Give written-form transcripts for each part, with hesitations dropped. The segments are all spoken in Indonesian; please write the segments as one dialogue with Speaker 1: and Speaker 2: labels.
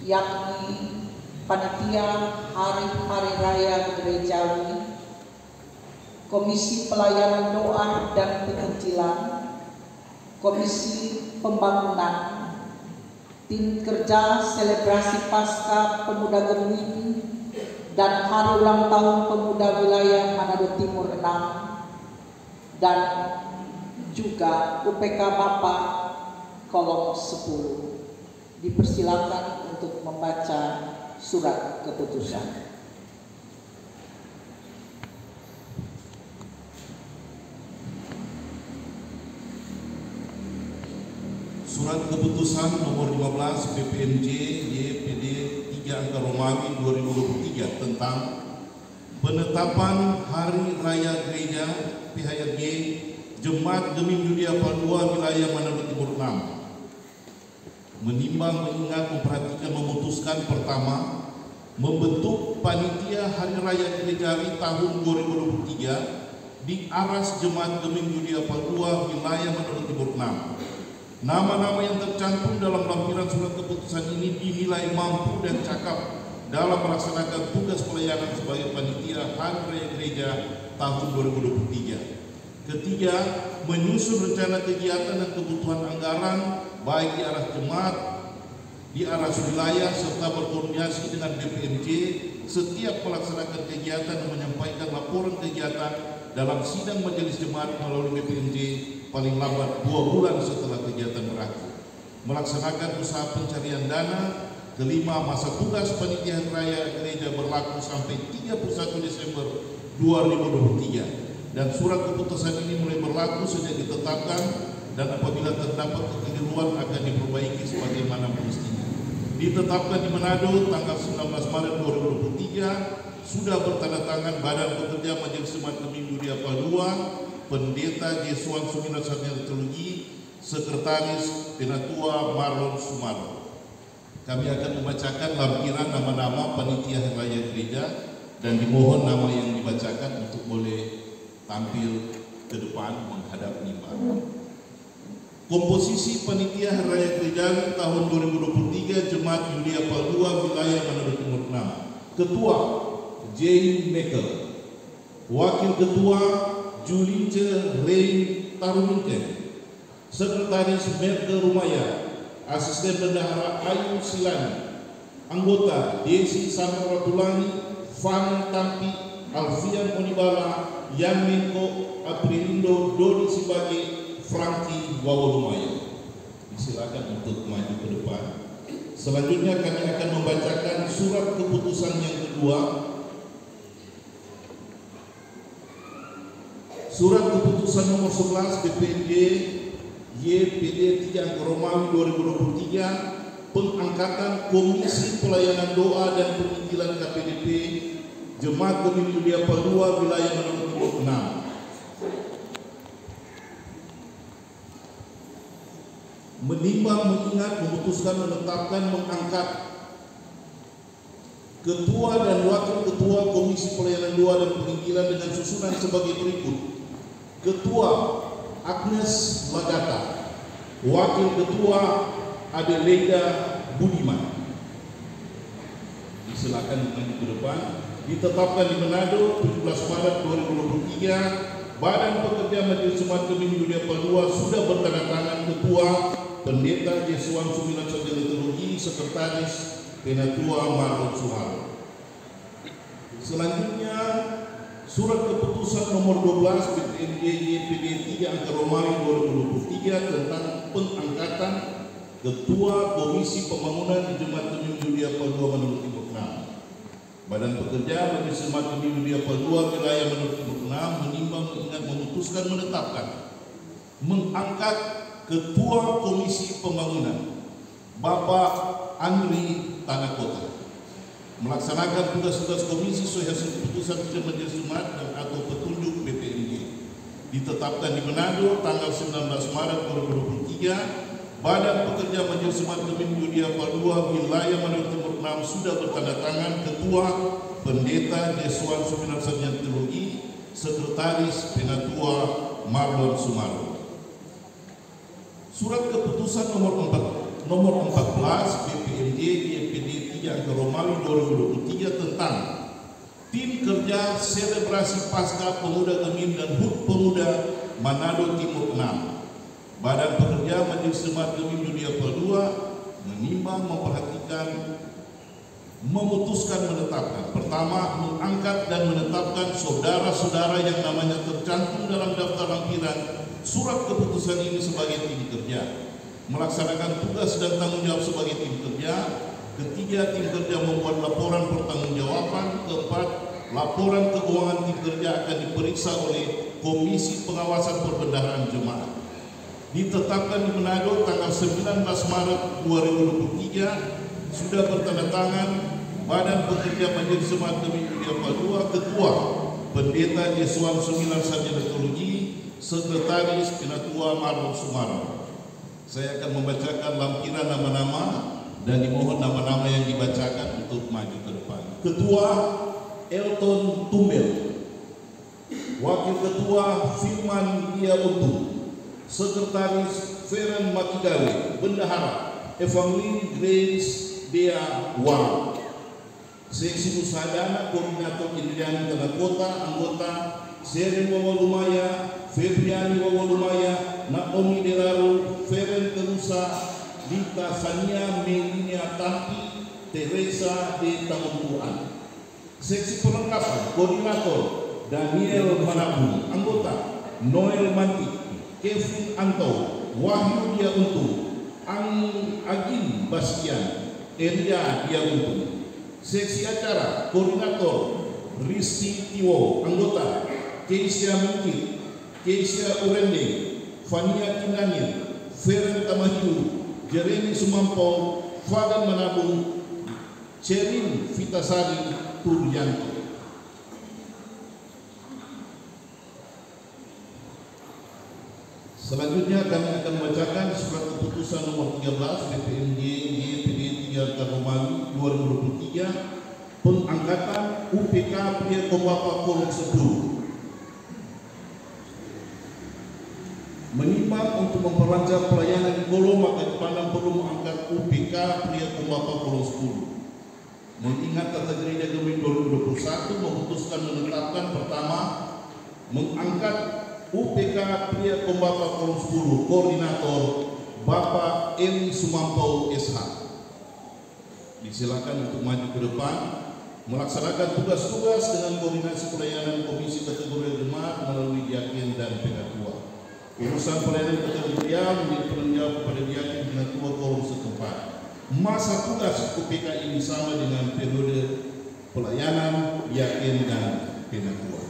Speaker 1: yakni Panitia Hari-Hari Raya Gerejawi, Komisi Pelayanan Doa dan Penginjilan, Komisi Pembangunan, Tim Kerja Selebrasi Pasca Pemuda Gemini dan Hari Ulang Tahun Pemuda Wilayah Manado Timur 6, dan juga UPK Bapak kolom 10. Dipersilakan untuk membaca surat keputusan.
Speaker 2: Surat keputusan nomor 15 BPMJ YPD 3 angka Romawi 2023 tentang penetapan Hari Raya Gereja PHRG Jemaat Gemim Yudia Padua Wilayah Manado Timur 6. Menimbang, mengingat, memperhatikan, memutuskan: pertama, membentuk Panitia Hari Raya Gerejawi tahun 2023 di Aras Jemaat Gemim Yudia Padua Wilayah Manado Timur 6. Nama-nama yang tercantum dalam lampiran surat keputusan ini dinilai mampu dan cakap dalam melaksanakan tugas pelayanan sebagai Panitia Hari Raya Gereja tahun 2023. Ketiga, menyusun rencana kegiatan dan kebutuhan anggaran baik di arah jemaat, di arah wilayah, serta berkoordinasi dengan BPMJ setiap melaksanakan kegiatan dan menyampaikan laporan kegiatan dalam sidang majelis jemaat melalui BPMJ paling lambat 2 bulan setelah kegiatan berakhir. Melaksanakan usaha pencarian dana. Kelima, masa tugas Panitia Hari Raya Gereja berlaku sampai 31 Desember 2023. Dan surat keputusan ini mulai berlaku sejak ditetapkan, dan apabila terdapat kekeliruan akan diperbaiki sebagaimana mestinya. Ditetapkan di Manado tanggal 19 Maret 2023, sudah bertanda tangan Badan Pekerja Majelis Jemaat Gemim Yudia Padua, Pendeta Jesuan Suminat Sarjana Teologi, Sekretaris Penatua Marlon Sumaro. Kami akan membacakan lampiran nama-nama Panitia Hari Raya Gereja, dan dimohon nama yang dibacakan untuk boleh tampil ke depan menghadap mimbar. Komposisi Panitia Hari Raya Gereja tahun 2023 Jemaat Yudia Padua Wilayah Manado Timur 6. Ketua Jane Mekel, Wakil Ketua Julince Rain Taruminte, Sekretaris Merke Rumaya, Asisten Bendahara Ayu Silani, Anggota Desi Samratulani, Fani Tampi, Alfian Onibala, Yaminko Aprilindo, Dodi Sibage, Franky Wawolumaya. Disilakan untuk maju ke depan. Selanjutnya kami akan membacakan surat keputusan yang kedua. Surat keputusan nomor 11 BPMJ YPD 3 angka Romawi 2023 pengangkatan Komisi Pelayanan Doa dan Penginjilan KPDP Jemaat Gemim Yudia Padua Wilayah Manado Timur 6. Menimbang, mengingat, memutuskan, menetapkan, mengangkat Ketua dan Wakil Ketua Komisi Pelayanan Doa dan Penginjilan dengan susunan sebagai berikut: Ketua Agnes Lagata, Wakil Ketua Adelaida Budiman. Disilakan maju ke depan. Ditetapkan di Manado 17 Maret 2023, Badan Pekerja Majelis Jemaat Gemim Yudia Padua sudah bertanda tangan Ketua Pendeta Jesuan Suminat Sarjana Teologi, Sekretaris Penatua Marlon Sumaro. Selanjutnya surat keputusan nomor 12 BPMJ YPD 3 angka Romawi 2023 tentang pengangkatan Ketua Komisi Pembangunan di Jemaat Gemim Yudia Padua Manado Timur 6. Badan Pekerja Majelis Jemaat Gemim Yudia Padua Wilayah Manado Timur 6 menimbang, mengingat, memutuskan, menetapkan mengangkat Ketua Komisi Pembangunan Bapak Andri Tanakota, melaksanakan tugas-tugas komisi sesuai hasil keputusan Majelis Jemaat dan atau petunjuk BPMJ. Ditetapkan di Manado tanggal 19 Maret 2023, Badan Pekerja Majelis Jemaat Gemim Yudia Padua Wilayah Manado Timur 6 sudah bertanda tangan Ketua Pendeta Jesuan Suminat Sarjana Teologi, Sekretaris Penatua Marlon Sumaro. Surat keputusan nomor 14 BPMJ YPD Januari 2023 tentang Tim Kerja Selebrasi Pasca Pemuda Gemim dan HUT Pemuda Manado Timur 6. Badan Pekerja Majelis Jemaat Gemim Dunia Pel-2 menimbang, memperhatikan, memutuskan, menetapkan. Pertama, mengangkat dan menetapkan saudara-saudara yang namanya tercantum dalam daftar lampiran surat keputusan ini sebagai tim kerja, melaksanakan tugas dan tanggung jawab sebagai tim kerja. Ketiga, tim kerja membuat laporan pertanggungjawaban. Keempat, laporan keuangan tim kerja akan diperiksa oleh Komisi Pengawasan Perbendaharaan Jemaat. Ditetapkan di Manado tanggal 19 Maret 2023, sudah bertanda tangan Badan Pekerja Majelis Jemaat Gemim Dunia Pel-2, Ketua Pendeta Yesuan Sumilar Sarjana Teologi, Sekretaris Penatua Marlon Sumaro. Saya akan membacakan lampiran nama-nama dan dimohon nama-nama yang dibacakan untuk maju ke depan. Ketua Elton Tumbel, Wakil Ketua Firman Dia Untung, Sekretaris Feren Makigawe, Bendahara Evangeline Grace Dea Wang, Seksi Usadana Koordinator Indriani Tanah Kota, anggota Seren Wawalumaya, Febriani Wawalumaya, Naomi Delaru, Feren Terusa, Dita Sania Melinia Tampi, Teresa de Tamuntuan. Seksi Perlengkapan Koordinator Daniel Manapun, anggota Noel Manti, Kevin Anto, Wahyu Dia Untung, Agin Bastian, Elia Dia Untung. Seksi Acara Koordinator Rizky Tiwo, anggota Keisha Mungkit, Keisha Urende, Fania Kinangin, Feren Tamahiu, Jeremy Sumampo, Fadan Manabung, Cerin Vitasari Turyanto. Selanjutnya kami akan membacakan surat keputusan nomor 13 DPMJ YPD 3 Romawi 2023 pengangkatan UPK Pria Kombapa Kolom 10. Menimbang untuk memperlancar pelayanan di Kolom, maka dipandang perlu mengangkat UPK Pria Kombapa Kolom 10. Mengingat Tata Gereja Gemim 2021 memutuskan menetapkan pertama, mengangkat UPK Pria Kombapa Kolom 10 Koordinator Bapak Eli Sumampo SH. Disilakan untuk maju ke depan melaksanakan tugas-tugas dengan koordinasi pelayanan Komisi Kategori Jemaat melalui Diaken dan Penatua. Urusan pelayanan kategorial menjadi penanggung jawab kepada Diaken Penatua Kolom setempat. Masa tugas UPK ini sama dengan periode pelayanan Diaken dan Penatua.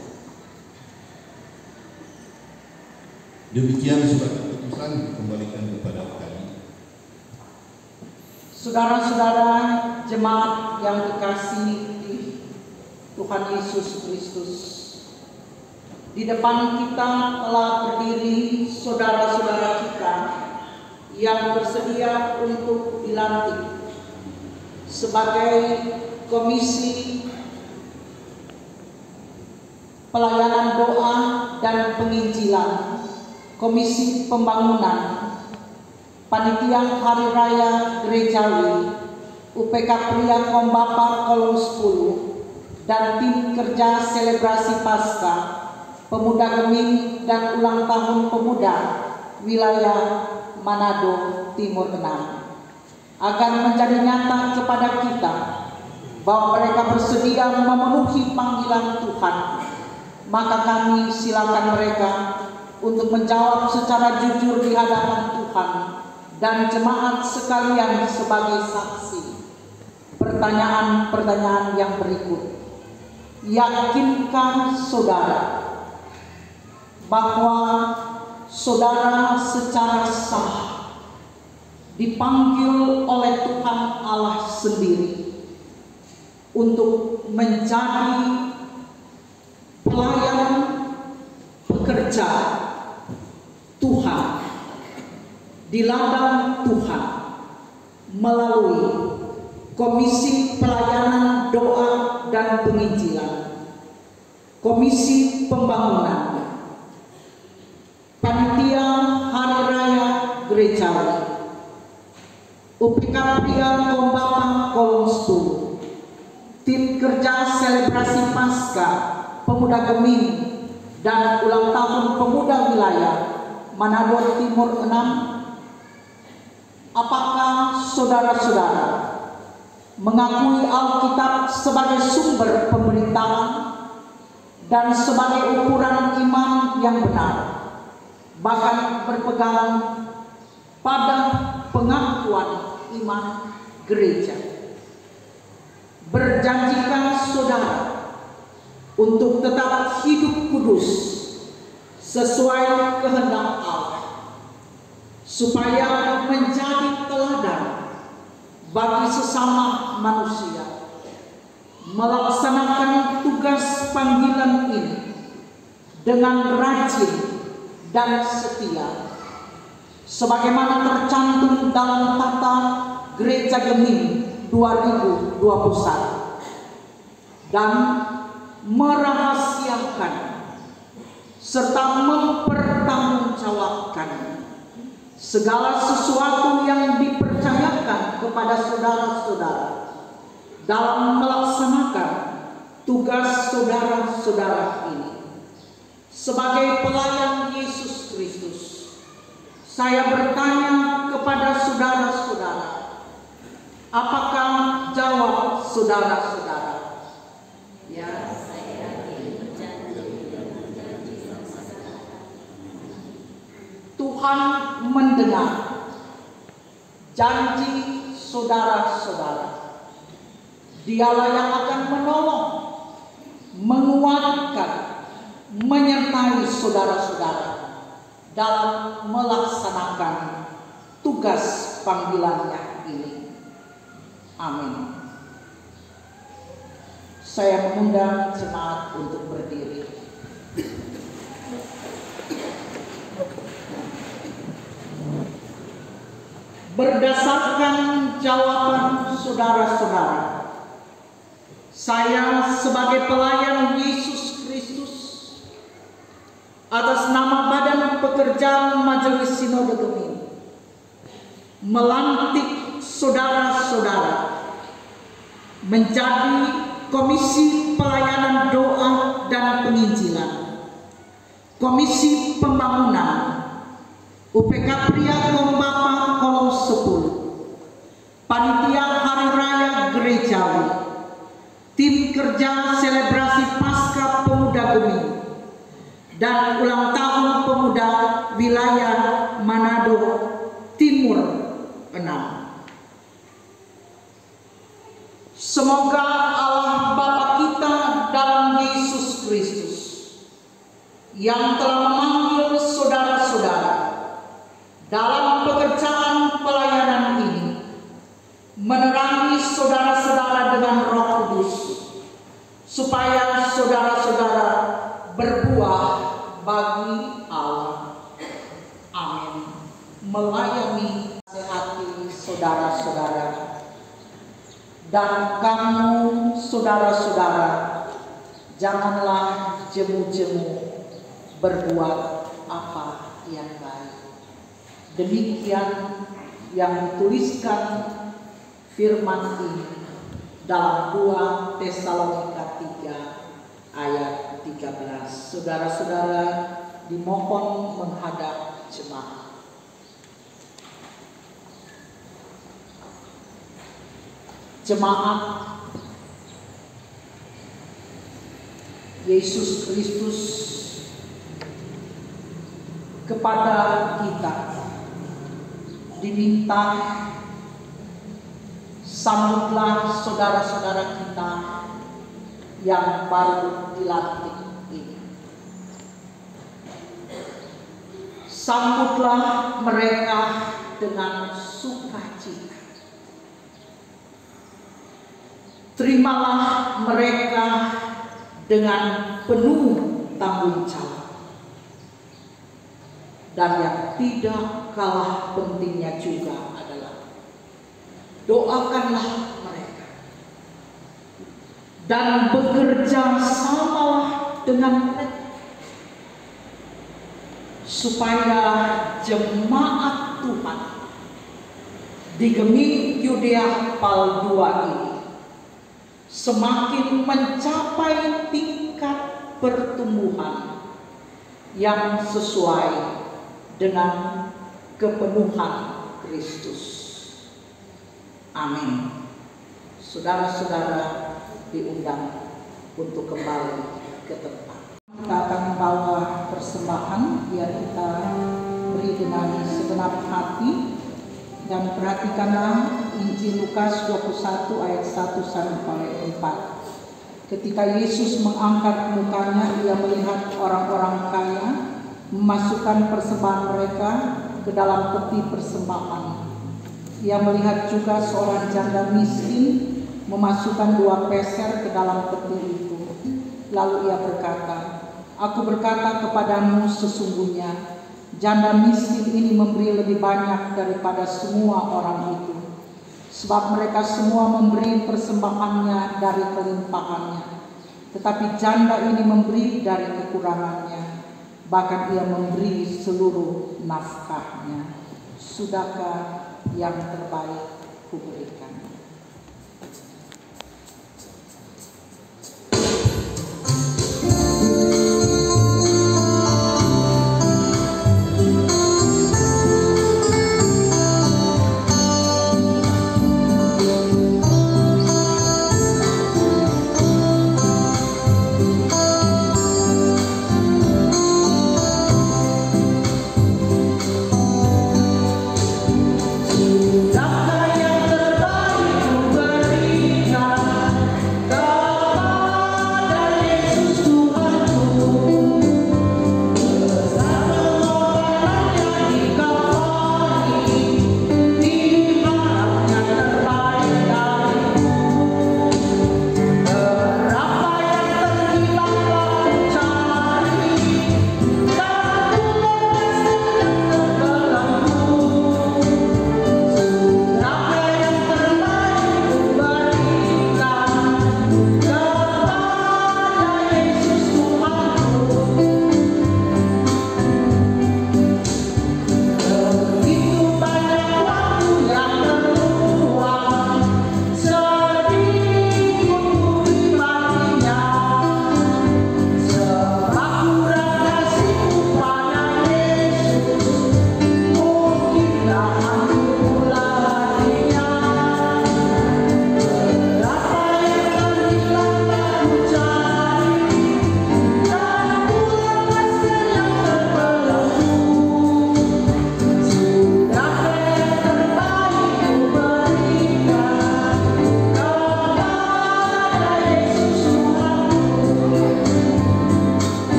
Speaker 2: Demikian surat keputusan dikembalikan kepada kami.
Speaker 1: Saudara-saudara jemaat yang dikasihi Tuhan Yesus Kristus, di depan kita telah berdiri saudara-saudara kita yang bersedia untuk dilantik sebagai Komisi Pelayanan Doa dan Penginjilan, Komisi Pembangunan, Panitia Hari Raya Gerejawi, UPK Pria Kombapa Kolom 10, dan Tim Kerja Selebrasi Pasca Pemuda Gemim dan Ulang Tahun Pemuda Wilayah Manado Timur 6, agar menjadi nyata kepada kita bahwa mereka bersedia memenuhi panggilan Tuhan. Maka kami silakan mereka untuk menjawab secara jujur di hadapan Tuhan dan jemaat sekalian sebagai saksi. Pertanyaan-pertanyaan yang berikut. Yakinkah saudara bahwa saudara secara sah dipanggil oleh Tuhan Allah sendiri untuk menjadi pelayan pekerja Tuhan di ladang Tuhan melalui Komisi Pelayanan Doa dan Penginjilan, Komisi Pembangunan, Panitia Hari Raya Gerejawi, UPK Pria Kombapa Kolom 10, selebrasi Paskah Pemuda Gemini dan ulang tahun Pemuda Wilayah Manado Timur 6, apakah saudara-saudara mengakui Alkitab sebagai sumber pemberitaan dan sebagai ukuran iman yang benar, bahkan berpegang pada pengakuan iman gereja? Berjanjikah saudara untuk tetap hidup kudus sesuai kehendak Allah, supaya menjadi teladan bagi sesama manusia, melaksanakan tugas panggilan ini dengan rajin dan setia, sebagaimana tercantum dalam Tata Gereja Gemini 2021, dan merahasiakan serta mempertanggungjawabkan segala sesuatu yang dipercayakan kepada saudara-saudara dalam melaksanakan tugas saudara-saudara ini. Sebagai pelayan Yesus Kristus, saya bertanya kepada saudara-saudara, apakah jawab saudara-saudara? Ya, Tuhan mendengar janji saudara-saudara. Dialah yang akan menolong, menguatkan, menyertai saudara-saudara dalam melaksanakan tugas panggilannya ini. Amin. Saya mengundang jemaat untuk berdiri. Berdasarkan jawaban saudara-saudara, saya sebagai pelayan Yesus Kristus atas nama Badan Pekerjaan Majelis Sinode Gemini melantik saudara-saudara menjadi Komisi Pelayanan Doa dan Penginjilan, Komisi Pembangunan UPK Pria Kombapa Kolom 10, Panitia Hari Raya Gerejawi, Tim Kerja Selebrasi Paskah Pemuda Gemini, dan ulang tahun Pemuda Wilayah Manado Timur 6. Semoga Allah Bapa kita dalam Yesus Kristus yang telah memanggil saudara-saudara dalam pekerjaan pelayanan ini menerangi saudara-saudara dengan Roh Kudus, supaya saudara-saudara berbuah bagi Allah. Amin. Melayani hati saudara-saudara, dan kamu saudara-saudara janganlah jemu-jemu berbuat apa yang baik. Demikian yang dituliskan firman ini dalam 2 Tesalonika 3 ayat 13. Saudara-saudara dimohon menghadap jemaat. Jemaat Yesus Kristus kepada kita diminta, sambutlah saudara-saudara kita yang baru dilantik ini. Sambutlah mereka dengan sukacita. Terimalah mereka dengan penuh tanggung jawab. Dan yang tidak kalah pentingnya juga adalah doakanlah mereka dan bekerja samalah dengan mereka, supaya jemaat Tuhan di Gemini Yudea Pal 2 ini semakin mencapai tingkat pertumbuhan yang sesuai dengan kepenuhan Kristus. Amin. Saudara-saudara diundang untuk kembali ke tempat. Kita akan membawa persembahan yang kita beri dengan segenap hati, dan perhatikanlah Injil Lukas 21 ayat 1 sampai 4. Ketika Yesus mengangkat mukanya, ia melihat orang-orang kaya memasukkan persembahan mereka ke dalam peti persembahan. Ia melihat juga seorang janda miskin memasukkan 2 peser ke dalam peti itu. Lalu ia berkata, "Aku berkata kepadamu, sesungguhnya janda miskin ini memberi lebih banyak daripada semua orang itu. Sebab mereka semua memberi persembahannya dari kelimpahannya, tetapi janda ini memberi dari kekurangannya, bahkan ia memberi seluruh nafkahnya." Sudahkah yang terbaik kuberikan?